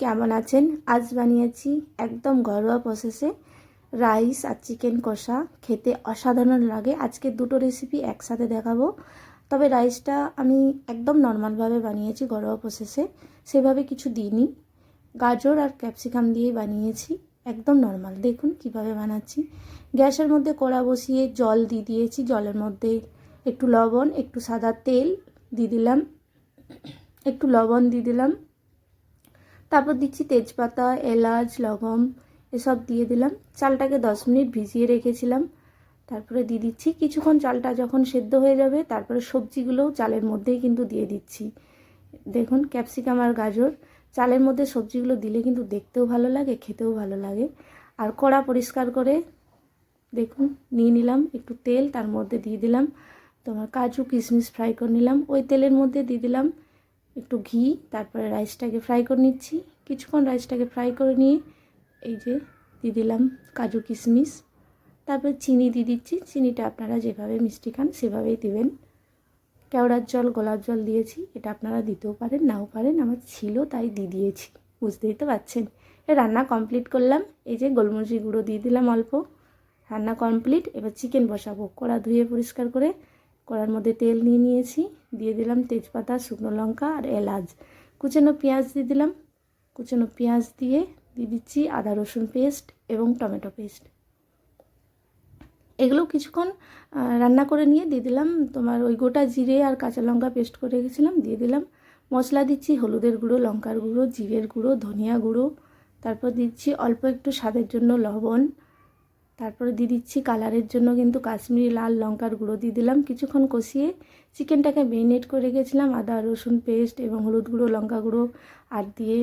কেমন আছেন? আজ বানিয়েছি একদম ঘরোয়া প্রসেসে রাইস আর চিকেন কষা। খেতে অসাধারণ লাগে। আজকে দুটো রেসিপি একসাথে দেখাবো। তবে রাইসটা আমি একদম নর্মালভাবে বানিয়েছি, ঘরোয়া প্রসেসে, সেভাবে কিছু দিইনি। গাজর আর ক্যাপসিকাম দিয়েই বানিয়েছি, একদম নর্মাল। দেখুন কিভাবে বানাচ্ছি। গ্যাসের মধ্যে কড়া বসিয়ে জল দিয়ে দিয়েছি। জলের মধ্যে একটু লবণ, একটু সাদা তেল দিয়ে দিলাম, একটু লবণ দিয়ে দিলাম, তারপর দিচ্ছি তেজপাতা, এলাচ, লবঙ্গ এসব দিয়ে দিলাম। চালটাকে 10 মিনিট ভিজিয়ে রেখেছিলাম। তারপরে দিয়ে দিচ্ছি। কিছুক্ষণ চালটা যখন সেদ্ধ হয়ে যাবে তারপরে সবজিগুলোও চালের মধ্যেই কিন্তু দিয়ে দিচ্ছি। দেখুন ক্যাপসিকাম আর গাজর চালের মধ্যে সবজিগুলো দিলে কিন্তু দেখতেও ভালো লাগে, খেতেও ভালো লাগে। আর কড়া পরিষ্কার করে দেখুন নিয়ে নিলাম একটু তেল, তার মধ্যে দিয়ে দিলাম তোমার কাজু কিশমিশ ফ্রাই করে নিলাম। ওই তেলের মধ্যে দিয়ে দিলাম একটু ঘি। তারপরে রাইসটাকে ফ্রাই করে নিচ্ছি। কিছুক্ষণ রাইসটাকে ফ্রাই করে নিয়ে এই যে দিয়ে দিলাম কাজু কিশমিশ। তারপরে চিনি দিয়ে দিচ্ছি। চিনিটা আপনারা যেভাবে মিষ্টি খান সেভাবেই দেবেন। কেওড়ার জল, গোলাপ জল দিয়েছি। এটা আপনারা দিতেও পারেন, নাও পারেন। আমার ছিল তাই দিয়ে দিয়েছি, বুঝতেই তো পারছেন। রান্না কমপ্লিট করলাম। এই যে গোলমরিচের গুঁড়ো দিয়ে দিলাম অল্প। রান্না কমপ্লিট। এবার চিকেন বসাবো। কড়া ধুয়ে পরিষ্কার করে কড়ার মধ্যে তেল নিয়ে নিয়েছি। দিয়ে দিলাম তেজপাতা, শুকনো লঙ্কা আর এলাচ। কুচানো পেঁয়াজ দিয়ে দিলাম। কুচানো পেঁয়াজ দিয়ে দিচ্ছি আদা রসুন পেস্ট এবং টমেটো পেস্ট। এগুলো কিছুক্ষণ রান্না করে নিয়ে দিয়ে দিলাম তোমার ওই গোটা জিরে আর কাঁচা লঙ্কা পেস্ট করে রেখেছিলাম, দিয়ে দিলাম। মশলা দিচ্ছি হলুদের গুঁড়ো, লঙ্কার গুঁড়ো, জিরের গুঁড়ো, ধনিয়া গুঁড়ো। তারপর দিচ্ছি অল্প একটু স্বাদের জন্য লবণ। তারপরে দিয়ে দিচ্ছি কালারের জন্য কিন্তু কাশ্মীরি লাল লঙ্কার গুঁড়ো দিয়ে দিলাম। কিছুক্ষণ কষিয়ে চিকেনটাকে মেরিনেট করে রেখেছিলাম আদা রসুন পেস্ট এবং হলুদ গুঁড়ো, লঙ্কা গুঁড়ো আর দিয়ে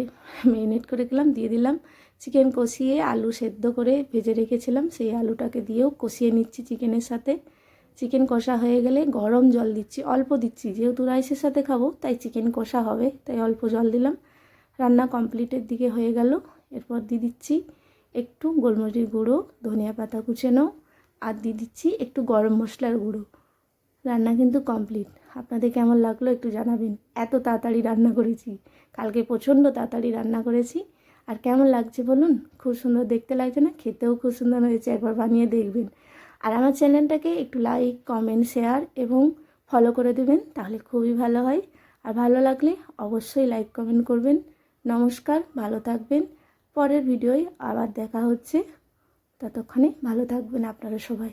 মেরিনেট করে গেলাম, দিয়ে দিলাম। চিকেন কষিয়ে আলু সেদ্ধ করে ভেজে রেখেছিলাম, সেই আলুটাকে দিয়েও কষিয়ে নিচ্ছি চিকেনের সাথে। চিকেন কষা হয়ে গেলে গরম জল দিচ্ছি, অল্প দিচ্ছি, যেহেতু রাইসের সাথে খাবো তাই চিকেন কষা হবে, তাই অল্প জল দিলাম। রান্না কমপ্লিটের দিকে হয়ে গেল। এরপর দিয়ে দিচ্ছি একটু গোলমরিচের গুঁড়ো, ধনিয়া পাতা কুচানো আর দিয়ে দিচ্ছি একটু গরম মশলার গুঁড়ো। রান্না কিন্তু কমপ্লিট। আপনাদের কেমন লাগলো একটু জানাবেন। এত তাড়াতাড়ি রান্না করেছি, কালকে প্রচণ্ড তাড়াতাড়ি রান্না করেছি। আর কেমন লাগছে বলুন? খুব সুন্দর দেখতে লাগছে না? খেতেও খুব সুন্দর হয়েছে, একবার বানিয়ে দেখবেন। আর আমার চ্যানেলটাকে একটু লাইক, কমেন্ট, শেয়ার এবং ফলো করে দেবেন, তাহলে খুবই ভালো হয়। আর ভালো লাগলে অবশ্যই লাইক কমেন্ট করবেন। নমস্কার, ভালো থাকবেন। পরের ভিডিওয় আবার দেখা হচ্ছে। ততক্ষণে ভালো থাকবেন আপনারা সবাই।